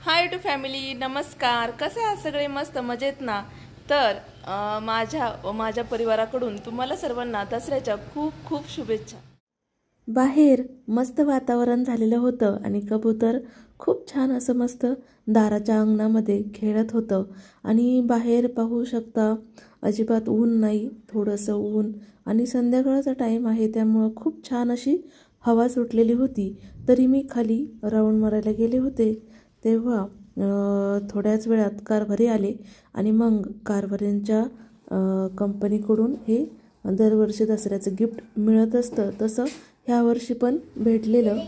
High to family, नमस्कार. कसे आहात सगळे? मस्त मजेत ना? तर माझ्या परिवाराकडून तुम्हाला सर्वांना दसऱ्याच्या खूप खूप शुभेच्छा. बाहेर मस्त वातावरण झालेलं होतं आणि कबूतर खूप छान असं मस्त दाराच्या अंगणामध्ये खेळत होतं. आणि बाहेर पाहू शकता अजिबात ऊन नाही, थोडंसं ऊन आणि संध्याकाळचा टाईम आहे त्यामुळं खूप छान अशी हवा सुटलेली होती. तरी मी खाली राऊंड मारायला गेले होते तेव्हा थोड्याच वेळात कारभारी आले आणि मग कारभाऱ्यांच्या कंपनीकडून हे दरवर्षी दसऱ्याचं गिफ्ट मिळत असतं तसं ह्या वर्षी पण भेटलेलं.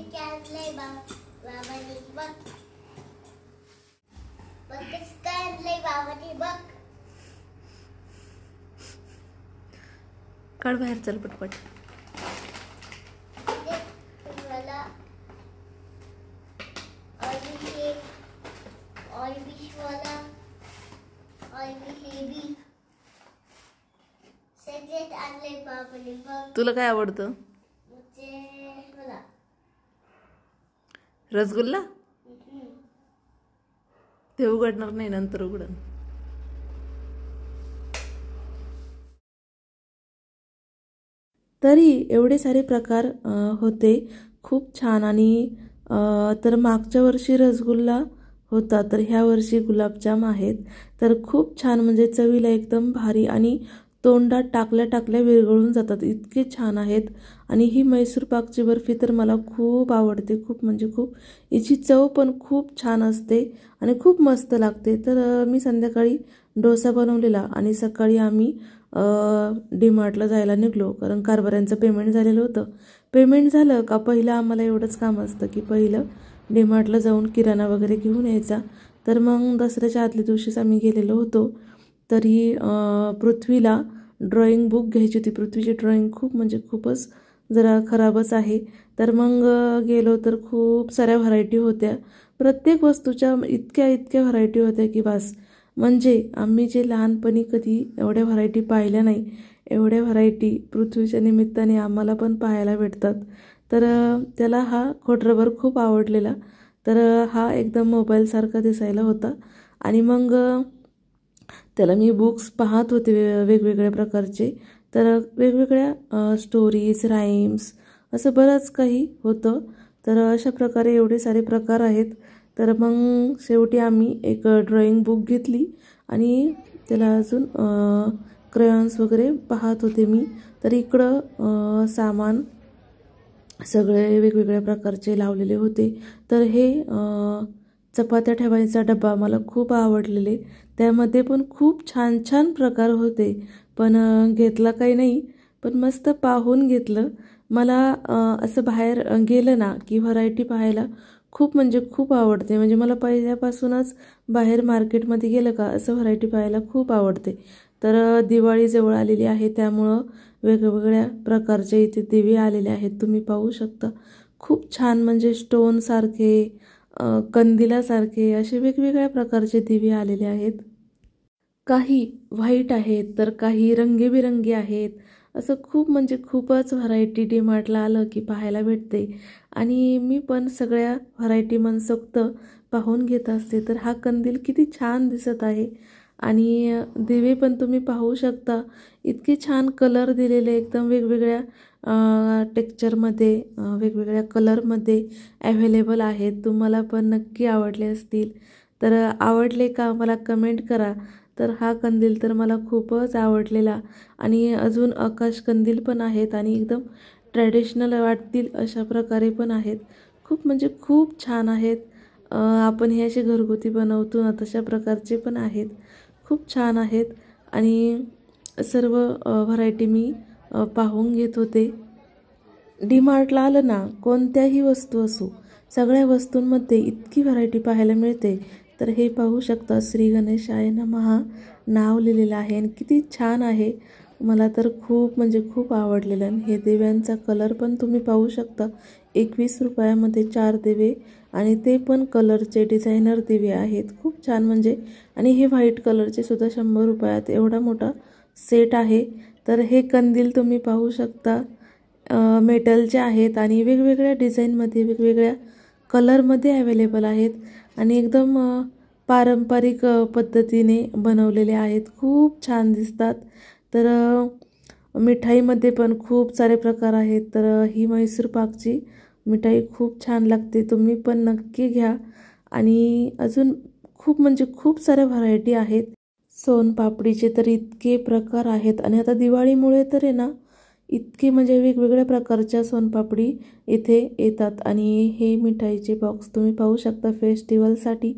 काढ बाहेर, चल पटपट. तुला काय आवडतं? रसगुल्ला? ते उघडणार नाही, नंतर उघडन. तरी एवढे सारे प्रकार होते, खूप छान. आणि तर मागच्या वर्षी रसगुल्ला होता, तर ह्या वर्षी गुलाबजाम आहेत. तर खूप छान, म्हणजे चवीला एकदम भारी आणि तोंडात टाकल्या टाकल्या विरघळून जातात, इतके छान आहेत. आणि ही मैसूर पाकची बर्फी तर मला खूप आवडते, खूप म्हणजे खूप. हिची चव पण खूप छान असते आणि खूप मस्त लागते. तर मी संध्याकाळी डोसा बनवलेला आणि सकाळी आम्ही डीमार्टला जायला निघलो, कारण कारभाऱ्यांचं पेमेंट झालेलं होतं. पेमेंट झालं का पहिलं आम्हाला एवढंच काम असतं की पहिलं डीमार्टला जाऊन किराणा वगैरे घेऊन यायचा. तर मग दसऱ्याच्या आदल्या दिवशीच आम्ही गेलेलो होतो. तरी पृथ्वीला ड्रॉइंग बुक घ्यायची होती. पृथ्वीची ड्रॉइंग खूप म्हणजे खूपच जरा खराबच आहे. तर मग गेलो तर खूप साऱ्या व्हरायटी होत्या, प्रत्येक वस्तूच्या इतक्या इतक्या व्हरायटी होत्या की बस. म्हणजे आम्ही जे लहानपणी कधी एवढ्या व्हरायटी पाहिल्या नाही, एवढ्या व्हरायटी पृथ्वीच्या निमित्ताने आम्हाला पण पाहायला भेटतात. तर त्याला हा खोडरबर खूप आवडलेला. तर हा एकदम मोबाईलसारखा दिसायला होता. आणि मग त्याला मी बुक्स पाहत होते वेगवेगळ्या प्रकारचे. तर वेगवेगळ्या स्टोरीज, राईम्स असं बरंच काही होतं. तर अशा प्रकारे एवढे सारे प्रकार आहेत. तर मग शेवटी आम्ही एक ड्रॉइंग बुक घेतली आणि त्याला अजून क्रेयॉन्स वगैरे पाहत होते मी. तर इकडं सामान सगळे वेगवेगळ्या प्रकारचे लावलेले होते. तर हे चपात्या ठेवायचा डबा मला खूप आवडलेले, त्यामध्ये पण खूप छान छान प्रकार होते. पण घेतला काही नाही, पण मस्त पाहून घेतलं. मला असं बाहेर गेलं ना की व्हरायटी पाहायला खूप म्हणजे खूप आवडते. म्हणजे मला पहिल्यापासूनच बाहेर मार्केटमध्ये गेलं का असं व्हरायटी पाहायला खूप आवडते. तर दिवाळी जवळ आलेली आहे त्यामुळं वेगवेगळ्या प्रकारचे इथे दिवे आलेले आहेत, तुम्ही पाहू शकता. खूप छान, म्हणजे स्टोनसारखे, कंदिलासारखे असे वेगवेगळ्या प्रकारचे दिवे आलेले आहेत. काही व्हाईट आहेत तर काही रंगीबिरंगी आहेत. असं खूप म्हणजे खूपच व्हरायटी डीमार्टला आलं की पाहायला भेटते. आणि मी पण सगळ्या व्हरायटी मनसोक्त पाहून घेत असते. तर हा कंदील किती छान दिसत आहे. आणि दिवे पण तुम्ही पाहू शकता, इतके छान कलर दिलेले, एकदम वेगवेगळ्या टेक्स्चरमध्ये, वेगवेगळ्या कलरमध्ये ॲव्हेलेबल आहेत. तुम्हाला पण नक्की आवडले असतील. तर आवडले का मला कमेंट करा. तर हा कंदील तर मला खूपच आवडलेला. आणि अजून आकाश कंदील पण आहेत आणि एकदम ट्रॅडिशनल वाटतील अशा प्रकारे पण आहेत. खूप म्हणजे खूप छान आहेत. आपण हे असे घरगुती बनवतो ना तशा प्रकारचे पण आहेत, खूप छान आहेत. आणि सर्व व्हरायटी मी पाहून घेत होते. डीमार्टला आलं ना, कोणत्याही वस्तू असो, सगळ्या वस्तूंमध्ये इतकी व्हरायटी पाहायला मिळते. तर हे पाहू शकता, श्री गणेशाय नमः नाव लिहिलेलं आहे आणि किती छान आहे. मला तर खूप म्हणजे खूप आवडलेलं. आणि हे दिव्यांचा कलर पण तुम्ही पाहू शकता. 21 रुपयामध्ये 4 दिवे आणि ते पण कलरचे डिझायनर दिवे आहेत, खूप छान म्हणजे. आणि हे व्हाईट कलरचे सुद्धा 100 रुपयात एवढा मोठा सेट आहे. तर हे कंदील तुम्ही पाहू शकता, मेटलचे आहेत आणि वेगवेगळ्या डिझाईनमध्ये, वेगवेगळ्या कलरमध्ये अवेलेबल आहेत. आणि एकदम पारंपरिक पद्धतीने बनवलेले आहेत. खूप छान दिसतात. तर मिठाईमध्ये पण खूप सारे प्रकार आहेत. तर ही म्हैसूर पाकची मिठाई खूप छान लागते. तुम्ही पण नक्की घ्या. आणि अजून खूप म्हणजे खूप साऱ्या व्हरायटी आहेत. सोनपापडीचे तर इतके प्रकार आहेत आणि आता दिवाळीमुळे तर आहे ना इतके म्हणजे वेगवेगळ्या प्रकारच्या सोनपापडी इथे येतात. आणि हे मिठाईचे बॉक्स तुम्ही पाहू शकता. फेस्टिवलसाठी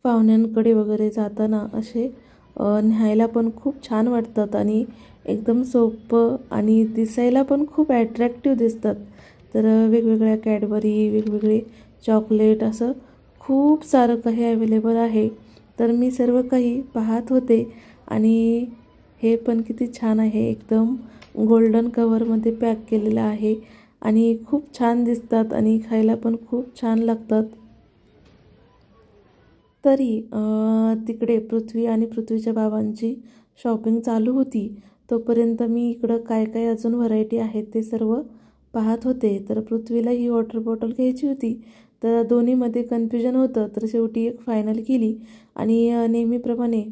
पाहुण्यांकडे वगैरे जाताना असे न्यायला पण खूप छान वाटतात आणि एकदम सोपं आणि दिसायला पण खूप ॲट्रॅक्टिव्ह दिसतात. तर वेगवेगळ्या कॅडबरी, वेगवेगळे चॉकलेट असं खूप सारं काही अवेलेबल आहे. तर मी सर्व काही पाहत होते आणि हे पण किती छान आहे. एकदम गोल्डन कव्हरमध्ये पॅक केलेलं आहे आणि खूप छान दिसतात आणि खायला पण खूप छान लागतात. तरी तिकडे पृथ्वी आणि पृथ्वीच्या बाबांची शॉपिंग चालू होती. तोपर्यंत मी इकडं काय काय अजून व्हरायटी आहेत ते सर्व पाहत होते. तर पृथ्वीला ही वॉटर बॉटल घ्यायची होती. तर दोन्हीमध्ये कन्फ्युजन होतं. तर शेवटी एक फायनल केली आणि नेहमीप्रमाणे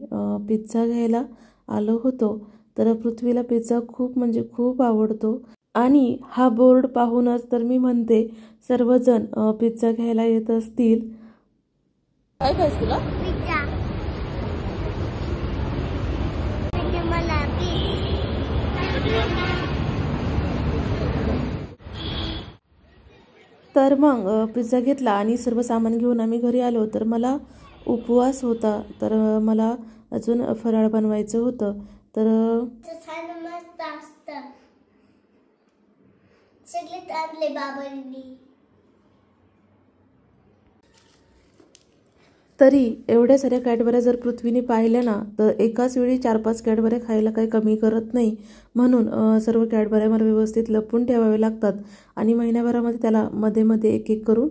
पिझ्झा घ्यायला आलो होतो. तर पृथ्वीला पिझ्झा खूप म्हणजे खूप आवडतो आणि हा बोर्ड पाहूनच तर मी म्हणते सर्वजण पिझ्झा घ्यायला येत असतील. काय खायचं तुला? पिझ्झा. तर मग पिझ्झा घेतला आणि सर्व सामान घेऊन आम्ही घरी आलो. तर मला उपवास होता. तर मला अजून फराळ बनवायचं होतं. तर तरी एवढ्या साऱ्या कॅडबऱ्या जर पृथ्वीने पाहिल्या ना तर एकाच वेळी 4-5 कॅडबऱ्या खायला काही कमी करत नाही. म्हणून सर्व कॅडबऱ्या मला व्यवस्थित लपवून ठेवावे लागतात आणि महिन्याभरामध्ये त्याला मध्ये मध्ये एक एक करून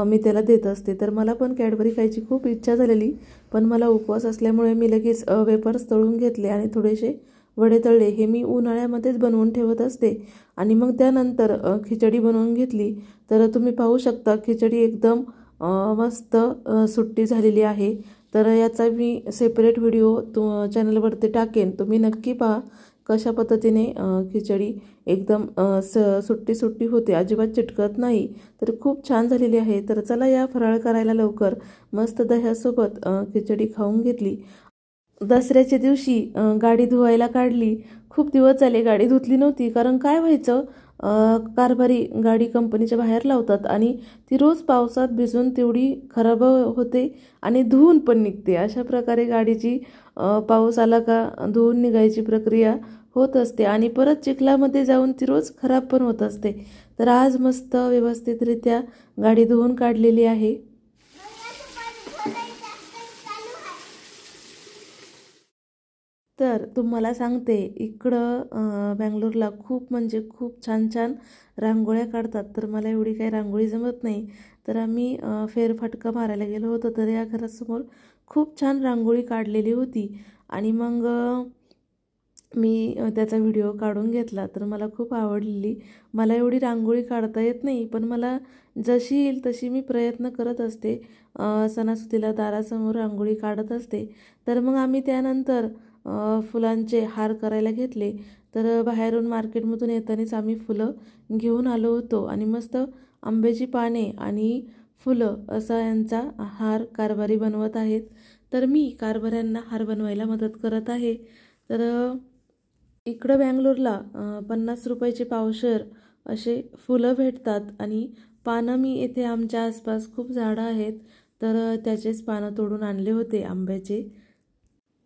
मी त्याला देत असते. तर मला पण कॅडबरी खायची खूप इच्छा झालेली. पण मला उपवास असल्यामुळे मी लगेच वेफर्स तळून घेतले आणि थोडेसे वडे तळले. हे मी उन्हाळ्यामध्येच बनवून ठेवत असते. आणि मग त्यानंतर खिचडी बनवून घेतली. तर तुम्ही पाहू शकता खिचडी एकदम मस्त सुट्टी झालेली आहे. तर याचा मी सेपरेट व्हिडिओ चॅनलवरती टाकेन. तुम्ही नक्की पहा कशा पद्धतीने खिचडी एकदम सुट्टी सुट्टी होते, अजिबात चिटकत नाही. तर खूप छान झालेली आहे. तर चला या फराळ करायला लवकर. मस्त दह्यासोबत खिचडी खाऊन घेतली. दसऱ्याच्या दिवशी गाडी धुवायला काढली. खूप दिवस झाले गाडी धुतली नव्हती. कारण काय व्हायचं, कारभारी गाडी कंपनीच्या बाहेर लावतात आणि ती रोज पावसात भिजून तेवढी खराब होते आणि धुवून पण निघते. अशा प्रकारे गाडीची पाऊस आला का धुवून निघायची प्रक्रिया होत असते आणि परत चिखलामध्ये जाऊन ती रोज खराब पण होत असते. तर आज मस्त व्यवस्थितरित्या गाडी धुवून काढलेली आहे. तर तुम्हाला सांगते इकडं बँगलोरला खूप म्हणजे खूप छान छान रांगोळ्या काढतात. तर मला एवढी काही रांगोळी जमत नाही. तर आम्ही फेरफटका मारायला गेलो होतो. तर या घरासमोर खूप छान रांगोळी काढलेली होती आणि मग मी त्याचा व्हिडिओ काढून घेतला. तर मला खूप आवडलेली. मला एवढी रांगोळी काढता येत नाही, पण मला जशी येईल तशी मी प्रयत्न करत असते. सणासुदीला दारासमोर रांगोळी काढत असते. तर मग आम्ही त्यानंतर फुलांचे हार करायला घेतले. तर बाहेरून मार्केटमधून येतानाच आम्ही फुलं घेऊन आलो होतो आणि मस्त आंब्याची पाने आणि फुलं असा यांचा हार कारभारी बनवत आहेत. तर मी कारभाऱ्यांना हार बनवायला मदत करत आहे. तर इकडं बँगलोरला 50 रुपयाचे पावशेर असे फुलं भेटतात आणि पानं मी येथे आमच्या आसपास खूप झाडं आहेत. तर त्याचेच पानं तोडून आणले होते आंब्याचे.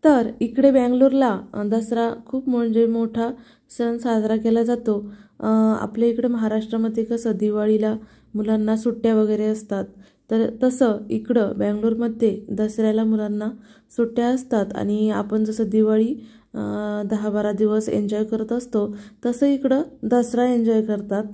तर इकडे बँगलोरला दसरा खूप म्हणजे मोठा सण साजरा केला जातो. आपल्या इकडे महाराष्ट्रामध्ये कसं दिवाळीला मुलांना सुट्ट्या वगैरे असतात, तर तसं इकडं बँगलोरमध्ये दसऱ्याला मुलांना सुट्ट्या असतात आणि आपण जसं दिवाळी 10-12 दिवस एन्जॉय करत असतो तसं इकडं दसरा एन्जॉय करतात.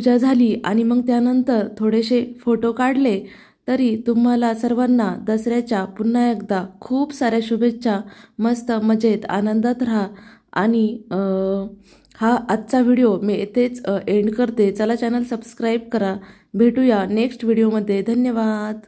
पूजा झाली आणि मग त्यानंतर थोडेसे फोटो काढले तरी तुम्हाला सर्वांना दसऱ्याच्या पुन्हा एकदा खूप साऱ्या शुभेच्छा. मस्त मजेत आनंदात राहा. आणि हा आजचा व्हिडिओ मी इथेच एंड करते. चला चॅनल सबस्क्राईब करा. भेटूया नेक्स्ट व्हिडिओमध्ये. धन्यवाद.